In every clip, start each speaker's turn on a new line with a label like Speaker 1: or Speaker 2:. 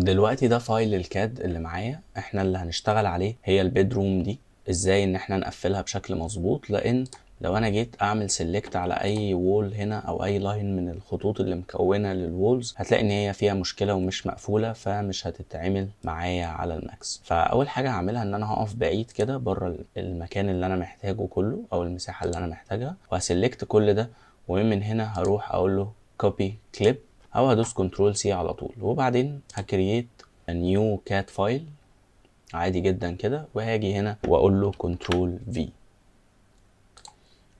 Speaker 1: دلوقتي ده فايل الكاد اللي معايا، احنا اللي هنشتغل عليه هي البيدروم دي، ازاي ان احنا نقفلها بشكل مظبوط. لان لو انا جيت اعمل سيلكت على اي وول هنا او اي لاين من الخطوط اللي مكونه للوولز، هتلاقي ان هي فيها مشكله ومش مقفوله، فمش هتتعمل معايا على الماكس. فاول حاجه هعملها ان انا هقف بعيد كده بره المكان اللي انا محتاجه كله او المساحه اللي انا محتاجها، وهسلكت كل ده، ومن هنا هروح اقول له كوبي كليب او هدوس كنترول سي على طول، وبعدين هكرييت نيو كات فايل عادي جدا كده، وهاجي هنا واقول له كنترول في.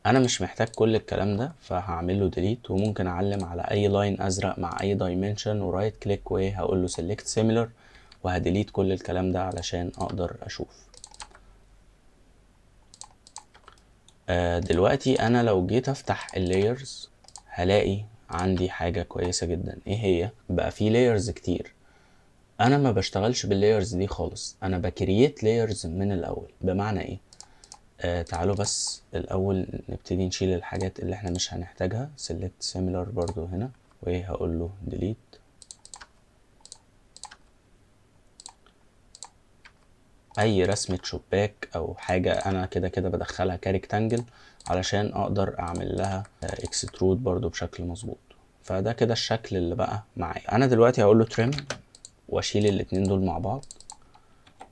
Speaker 1: انا مش محتاج كل الكلام ده، فهعمل له ديليت، وممكن اعلم على اي لاين ازرق مع اي دايمنشن ورايت كليك وهقول له سيلكت سيميلر، وهديليت كل الكلام ده علشان اقدر اشوف. دلوقتي انا لو جيت افتح اللايرز هلاقي عندي حاجة كويسة جدا. ايه هي؟ بقى في لايرز كتير. انا ما بشتغلش باللايرز دي خالص، انا بكرييت لايرز من الاول. بمعنى ايه؟ تعالوا بس الاول نبتدي نشيل الحاجات اللي احنا مش هنحتاجها. select similar برضو هنا، وهقول له delete. اي رسمة شباك او حاجة انا كده كده بدخلها كاريكتانجل علشان اقدر اعمل لها extrude برضو بشكل مظبوط. فده كده الشكل اللي بقى معايا. انا دلوقتي هقول له trim واشيل الاتنين دول مع بعض،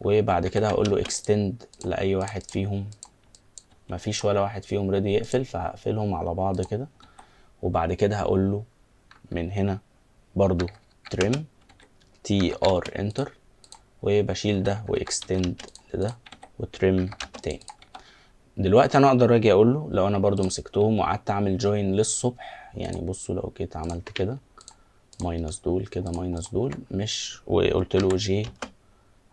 Speaker 1: وبعد كده هقول له extend لاي واحد فيهم. مفيش ولا واحد فيهم ريدي يقفل، فهقفلهم على بعض كده، وبعد كده هقول له من هنا برضو trim tr enter، وبشيل ده واكستند لده وترم تاني. دلوقتي انا اقدر اجي اقول له لو انا برضو مسكتهم وقعدت اعمل جوين للصبح، يعني بصوا لو جيت عملت كده ماينس دول كده ماينس دول، مش وقلت له جي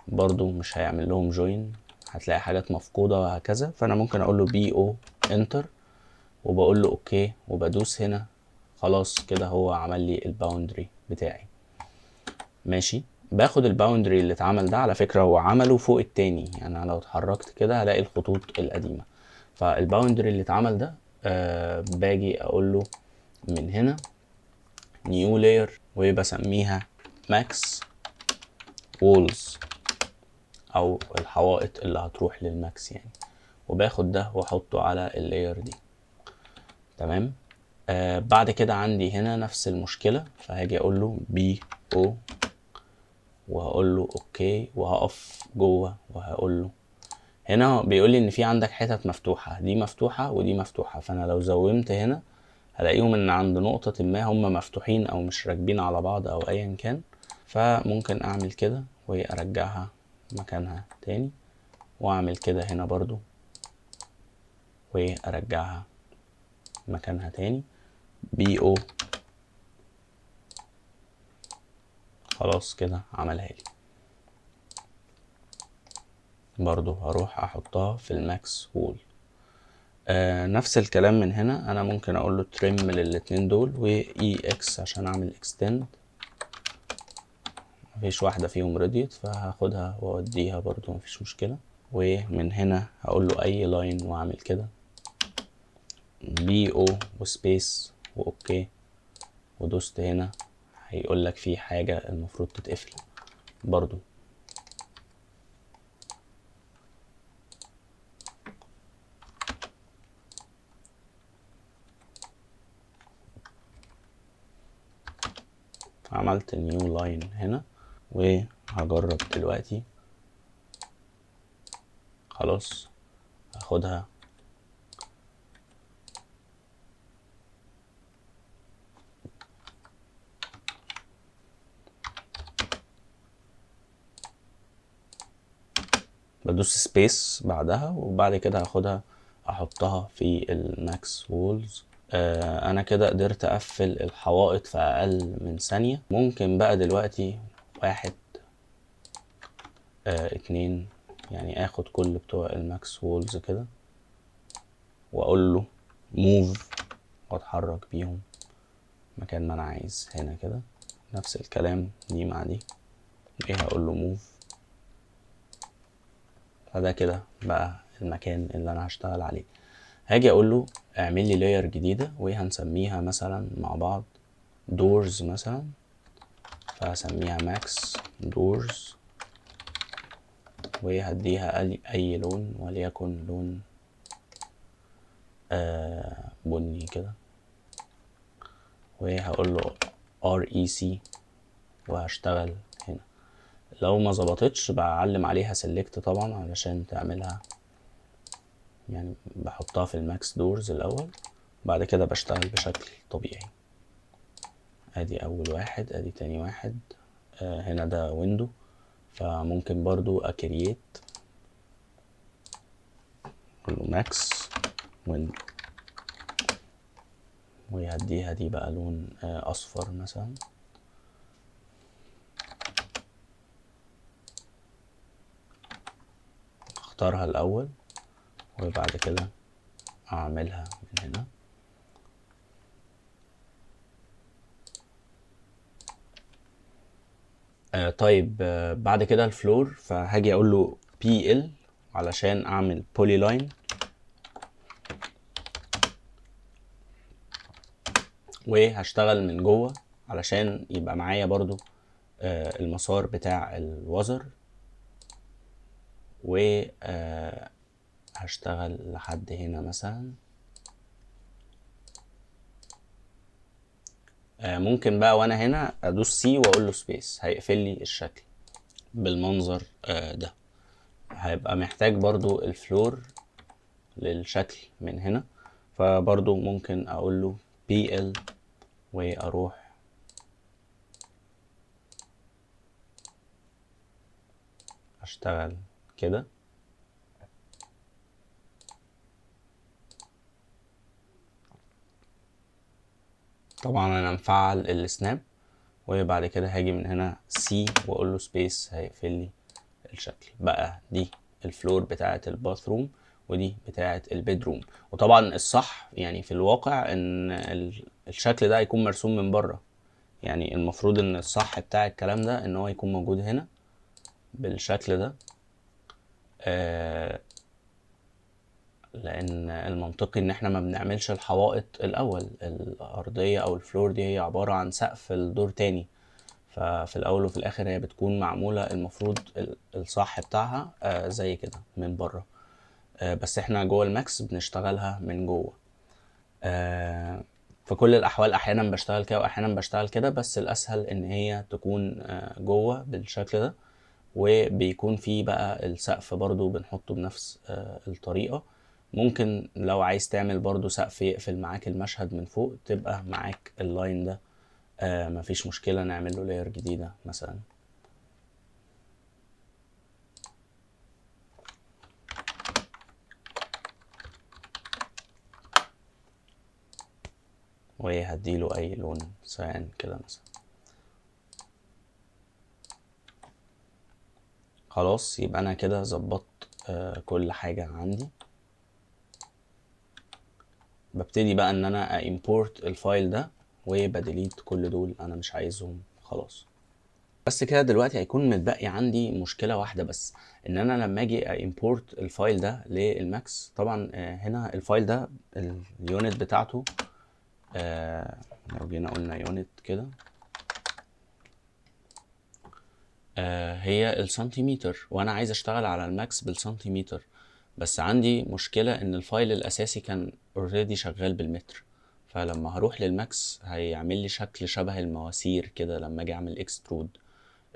Speaker 1: برضو مش هيعمل لهم جوين، هتلاقي حاجات مفقودة وهكذا. فانا ممكن اقول له بي او انتر، وبقول له اوكي، وبدوس هنا. خلاص كده هو عمل لي الباوندري بتاعي. ماشي، باخد الباوندري اللي اتعمل ده، على فكرة هو عمله فوق التاني، يعني انا لو اتحركت كده هلاقي الخطوط القديمة. فالباوندري اللي اتعمل ده باجي اقول له من هنا نيو لاير، وبسميها ماكس وولز او الحوائط اللي هتروح للماكس يعني، وباخد ده واحطه على اللاير دي. تمام. بعد كده عندي هنا نفس المشكلة، فهاجي اقول له بي او، وهقول له اوكي، وهقف جوه وهقول له هنا بيقول لي ان في عندك حتت مفتوحة، دي مفتوحة ودي مفتوحة. فانا لو زومت هنا هلاقيهم ان عند نقطة ما هم مفتوحين او مش راكبين على بعض او ايا كان. فممكن اعمل كده وارجعها مكانها تاني، واعمل كده هنا برضو وارجعها مكانها تاني. بي او، خلاص كده عملها لي. برضو هروح احطها في الماكس وول. نفس الكلام من هنا، انا ممكن اقول له تريم للاتنين دول واي اكس عشان اعمل اكستند. مفيش واحدة فيهم رضيت، فهاخدها واوديها برضو مفيش مشكلة. ومن هنا هقول له اي لاين واعمل كده بي او وسبيس واوكي، ودوست هنا هيقول لك في حاجة المفروض تتقفل برضو. عملت نيو لاين هنا، وهجرب دلوقتي. خلاص هاخدها بدوس سبيس بعدها، وبعد كده هاخدها احطها في الماكس وولز. انا كده قدرت اقفل الحوائط في اقل من ثانية. ممكن بقى دلوقتي واحد اتنين، يعني اخد كل بتوع الماكس وولز كده واقول له موف، واتحرك بيهم مكان ما انا عايز هنا كده. نفس الكلام دي مع دي، ايه هقول له موف. فده كده بقى المكان اللي انا هشتغل عليه. هاجي اقول له اعمل لي لاير جديدة وهنسميها مثلا مع بعض دورز مثلا، فهسميها ماكس doors وهديها اي لون، وليكن لون بني كده، وهقول له REC وهشتغل هنا. لو ما ظبطتش بعلم عليها select طبعا علشان تعملها، يعني بحطها في الماكس دورز الاول، بعد كده بشتغل بشكل طبيعي. ادي اول واحد، ادي تاني واحد. هنا ده ويندو، فممكن برضو اكرييت، اقول له ماكس ويندو، ويهديها دي بقى لون اصفر مثلا. اختارها الاول وبعد كده اعملها من هنا. طيب بعد كده الفلور، فهاجي اقول له PL علشان اعمل بولي لاين، وهشتغل من جوه علشان يبقى معايا برضو المسار بتاع الوزر، و هشتغل لحد هنا مثلا. ممكن بقى وانا هنا ادوس سي واقول له سبيس، هيقفل لي الشكل بالمنظر ده. هيبقى محتاج برضو الفلور للشكل من هنا، فبرضو ممكن اقول له PL واروح اشتغل كده. طبعا انا مفعل السناب، وبعد كده هاجي من هنا سي واقول له سبيس، هيقفل لي الشكل. بقى دي الفلور بتاعه الباثروم ودي بتاعه البيدروم. وطبعا الصح يعني في الواقع ان الشكل ده هيكون مرسوم من بره، يعني المفروض ان الصح بتاع الكلام ده ان هو يكون موجود هنا بالشكل ده، لان المنطقي ان احنا ما بنعملش الحوائط الاول. الارضيه او الفلور دي هي عباره عن سقف الدور تاني، ففي الاول وفي الاخر هي بتكون معموله المفروض الصح بتاعها زي كده من بره، بس احنا جوه الماكس بنشتغلها من جوه. في كل الاحوال احيانا بشتغل كده واحيانا بشتغل كده، بس الاسهل ان هي تكون جوه بالشكل ده، وبيكون في بقى السقف برضو بنحطه بنفس الطريقة. ممكن لو عايز تعمل برضو سقف يقفل معاك المشهد من فوق، تبقى معاك اللاين ده مفيش مشكلة، نعمل له لاير جديدة مثلا. وهديله اي لون سيان كده مثلا. خلاص يبقى انا كده ظبطت كل حاجة عندي. ببتدي بقى ان انا امبورت الفايل ده وبديليت كل دول انا مش عايزهم خلاص. بس كده دلوقتي هيكون متبقي عندي مشكلة واحدة بس، ان انا لما اجي امبورت الفايل ده للماكس، طبعا هنا الفايل ده اليونت بتاعته لو جينا قلنا يونت كده هي السنتيمتر، وانا عايز اشتغل على الماكس بالسنتيمتر. بس عندي مشكلة ان الفايل الاساسي كان اوريدي شغال بالمتر، فلما هروح للماكس هيعمل لي شكل شبه المواسير كده. لما اجي اعمل اكسترود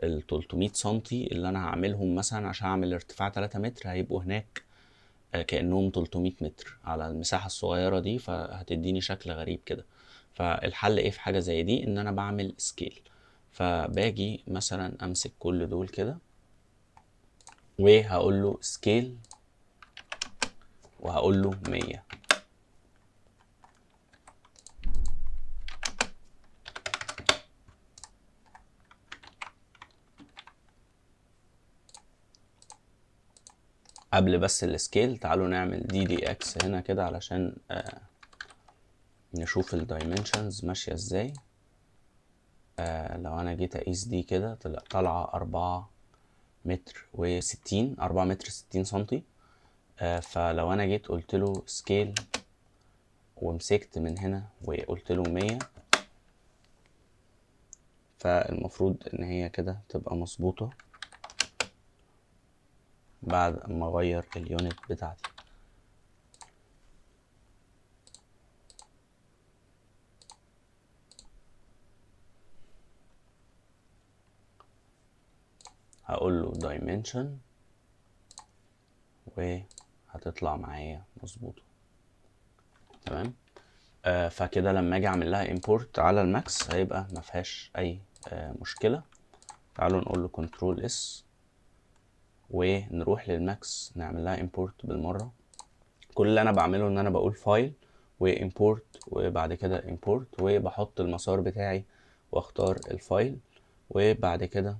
Speaker 1: ال 300 سنتي اللي انا هعملهم مثلا عشان اعمل ارتفاع 3 متر، هيبقوا هناك كأنهم 300 متر على المساحة الصغيرة دي، فهتديني شكل غريب كده. فالحل ايه في حاجة زي دي؟ ان انا بعمل سكيل. فباجي مثلا امسك كل دول كده وهقول له سكيل وهقول له 100. قبل بس السكيل تعالوا نعمل دي اكس هنا كده علشان نشوف الدايمنشنز ماشية ازاي. لو انا جيت اقيس دي كده طالعة 4 متر و60، 4 متر 60 سنتي. فلو انا جيت قلت له سكيل ومسكت من هنا وقلت له 100، فالمفروض ان هي كده تبقى مظبوطة بعد ما اغير اليونت بتاعتي. هقول له dimension وهتطلع معايا مظبوطة. تمام. فكده لما اجي اعمل لها import على الماكس هيبقى ما فيهاش اي مشكلة. تعالوا نقول له كنترول اس ونروح للماكس نعمل لها import بالمرة. كل اللي انا بعمله ان انا بقول فايل وimport وبعد كده import وبحط المسار بتاعي واختار الفايل، وبعد كده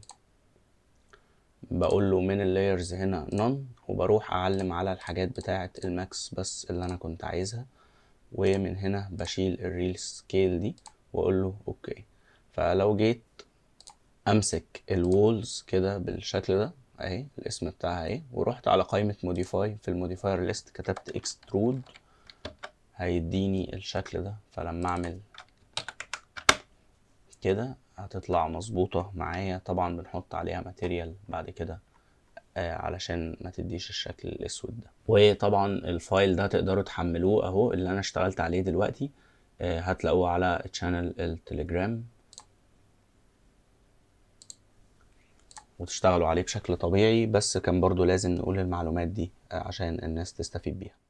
Speaker 1: بقول له من اللايرز هنا none وبروح اعلم على الحاجات بتاعة الماكس بس اللي انا كنت عايزها، ومن هنا بشيل الريل سكيل دي واقول له اوكي. فلو جيت امسك الوولز كده بالشكل ده اهي الاسم بتاعها اهي، ورحت على قائمة موديفاي في الموديفاير ليست كتبت اكسترود هيديني الشكل ده. فلما اعمل كده هتطلع مظبوطة معايا. طبعا بنحط عليها ماتيريال بعد كده علشان ما تديش الشكل الاسود ده. وطبعا الفايل ده تقدروا تحملوه اهو اللي انا اشتغلت عليه دلوقتي، هتلاقوه على تشانل التليجرام وتشتغلوا عليه بشكل طبيعي. بس كان برضو لازم نقول المعلومات دي عشان الناس تستفيد بيها.